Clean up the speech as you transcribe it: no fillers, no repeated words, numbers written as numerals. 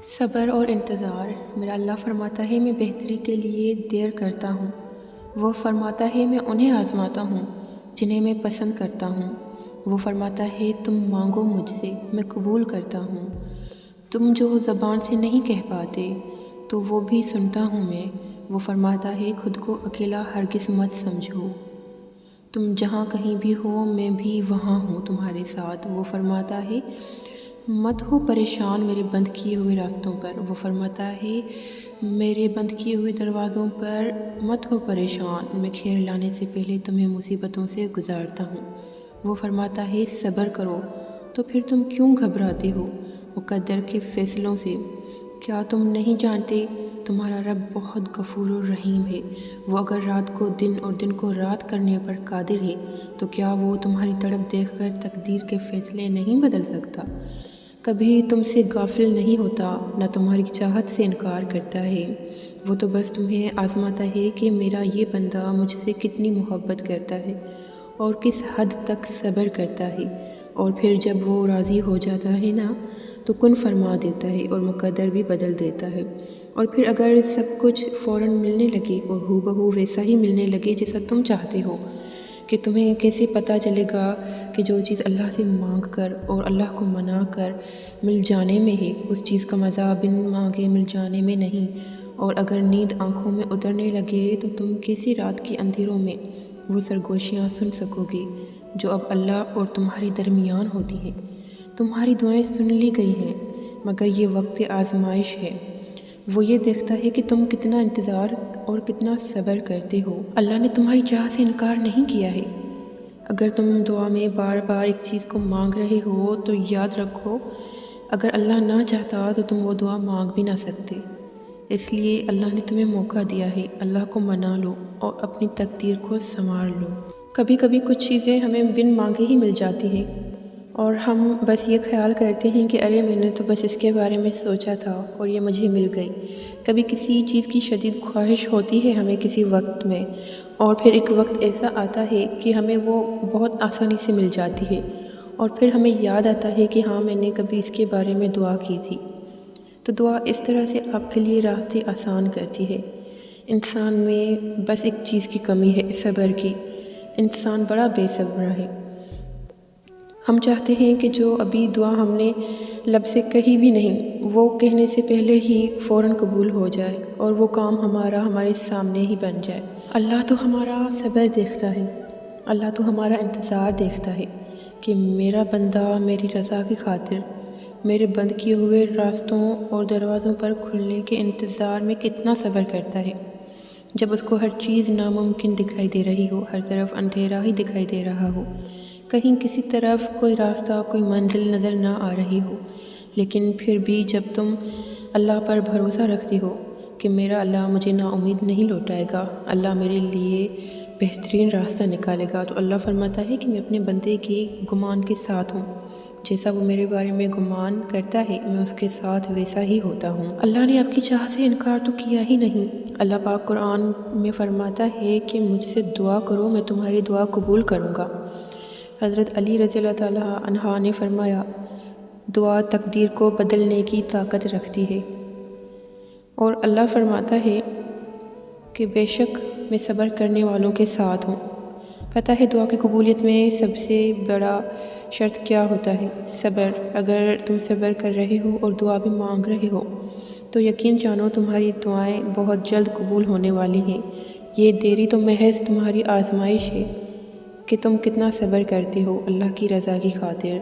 صبر اور انتظار۔ میرا اللہ فرماتا ہے میں بہتری کے لیے دیر کرتا ہوں۔ وہ فرماتا ہے میں انہیں آزماتا ہوں جنہیں میں پسند کرتا ہوں۔ وہ فرماتا ہے تم مانگو مجھ سے، میں قبول کرتا ہوں۔ تم جو زبان سے نہیں کہہ پاتے تو وہ بھی سنتا ہوں میں۔ وہ فرماتا ہے خود کو اکیلا ہرگز مت سمجھو۔ تم جہاں کہیں بھی ہو میں بھی وہاں ہوں تمہارے ساتھ۔ وہ فرماتا ہے مت ہو پریشان میرے بند کیے ہوئے راستوں پر۔ وہ فرماتا ہے میرے بند کیے ہوئے دروازوں پر مت ہو پریشان، میں خیر لانے سے پہلے تمہیں مصیبتوں سے گزارتا ہوں۔ وہ فرماتا ہے صبر کرو، تو پھر تم کیوں گھبراتے ہو مقدر کے فیصلوں سے؟ کیا تم نہیں جانتے تمہارا رب بہت غفور و رحیم ہے؟ وہ اگر رات کو دن اور دن کو رات کرنے پر قادر ہے تو کیا وہ تمہاری تڑپ دیکھ کر تقدیر کے فیصلے نہیں بدل سکتا؟ کبھی تم سے غافل نہیں ہوتا، نہ تمہاری چاہت سے انکار کرتا ہے۔ وہ تو بس تمہیں آزماتا ہے کہ میرا یہ بندہ مجھ سے کتنی محبت کرتا ہے اور کس حد تک صبر کرتا ہے، اور پھر جب وہ راضی ہو جاتا ہے نا تو کن فرما دیتا ہے اور مقدر بھی بدل دیتا ہے۔ اور پھر اگر سب کچھ فوراً ملنے لگے اور ہو بہو ویسا ہی ملنے لگے جیسا تم چاہتے ہو، کہ تمہیں کیسے پتہ چلے گا کہ جو چیز اللہ سے مانگ کر اور اللہ کو منا کر مل جانے میں ہے اس چیز کا مزہ بن مانگے مل جانے میں نہیں؟ اور اگر نیند آنکھوں میں اترنے لگے تو تم کیسی رات کے اندھیروں میں وہ سرگوشیاں سن سکو گے جو اب اللہ اور تمہارے درمیان ہوتی ہیں؟ تمہاری دعائیں سن لی گئی ہیں، مگر یہ وقت آزمائش ہے۔ وہ یہ دیکھتا ہے کہ تم کتنا انتظار اور کتنا صبر کرتے ہو۔ اللہ نے تمہاری چاہ سے انکار نہیں کیا ہے۔ اگر تم دعا میں بار بار ایک چیز کو مانگ رہے ہو تو یاد رکھو اگر اللہ نہ چاہتا تو تم وہ دعا مانگ بھی نہ سکتے۔ اس لیے اللہ نے تمہیں موقع دیا ہے، اللہ کو منا لو اور اپنی تقدیر کو سنوار لو۔ کبھی کبھی کچھ چیزیں ہمیں بن مانگے ہی مل جاتی ہیں اور ہم بس یہ خیال کرتے ہیں کہ ارے میں نے تو بس اس کے بارے میں سوچا تھا اور یہ مجھے مل گئی۔ کبھی کسی چیز کی شدید خواہش ہوتی ہے ہمیں کسی وقت میں، اور پھر ایک وقت ایسا آتا ہے کہ ہمیں وہ بہت آسانی سے مل جاتی ہے، اور پھر ہمیں یاد آتا ہے کہ ہاں میں نے کبھی اس کے بارے میں دعا کی تھی۔ تو دعا اس طرح سے آپ کے لیے راستے آسان کرتی ہے۔ انسان میں بس ایک چیز کی کمی ہے، صبر کی۔ انسان بڑا بے صبر ہے۔ ہم چاہتے ہیں کہ جو ابھی دعا ہم نے لب سے کہی بھی نہیں وہ کہنے سے پہلے ہی فوراً قبول ہو جائے اور وہ کام ہمارے سامنے ہی بن جائے۔ اللہ تو ہمارا صبر دیکھتا ہے، اللہ تو ہمارا انتظار دیکھتا ہے کہ میرا بندہ میری رضا کی خاطر میرے بند کیے ہوئے راستوں اور دروازوں پر کھلنے کے انتظار میں کتنا صبر کرتا ہے۔ جب اس کو ہر چیز ناممکن دکھائی دے رہی ہو، ہر طرف اندھیرا ہی دکھائی دے رہا ہو، کہیں کسی طرف کوئی راستہ کوئی منزل نظر نہ آ رہی ہو، لیکن پھر بھی جب تم اللہ پر بھروسہ رکھتے ہو کہ میرا اللہ مجھے نا امید نہیں لوٹائے گا، اللہ میرے لیے بہترین راستہ نکالے گا، تو اللہ فرماتا ہے کہ میں اپنے بندے کے گمان کے ساتھ ہوں۔ جیسا وہ میرے بارے میں گمان کرتا ہے میں اس کے ساتھ ویسا ہی ہوتا ہوں۔ اللہ نے آپ کی چاہ سے انکار تو کیا ہی نہیں۔ اللہ پاک قرآن میں فرماتا ہے کہ مجھ سے دعا کرو میں تمہاری دعا قبول کروں گا۔ حضرت علی رضی اللہ تعالیٰ عنہ نے فرمایا دعا تقدیر کو بدلنے کی طاقت رکھتی ہے، اور اللہ فرماتا ہے کہ بے شک میں صبر کرنے والوں کے ساتھ ہوں۔ پتہ ہے دعا کی قبولیت میں سب سے بڑا شرط کیا ہوتا ہے؟ صبر۔ اگر تم صبر کر رہے ہو اور دعا بھی مانگ رہے ہو تو یقین جانو تمہاری دعائیں بہت جلد قبول ہونے والی ہیں۔ یہ دیری تو محض تمہاری آزمائش ہے کہ تم کتنا صبر کرتے ہو اللہ کی رضا کی خاطر۔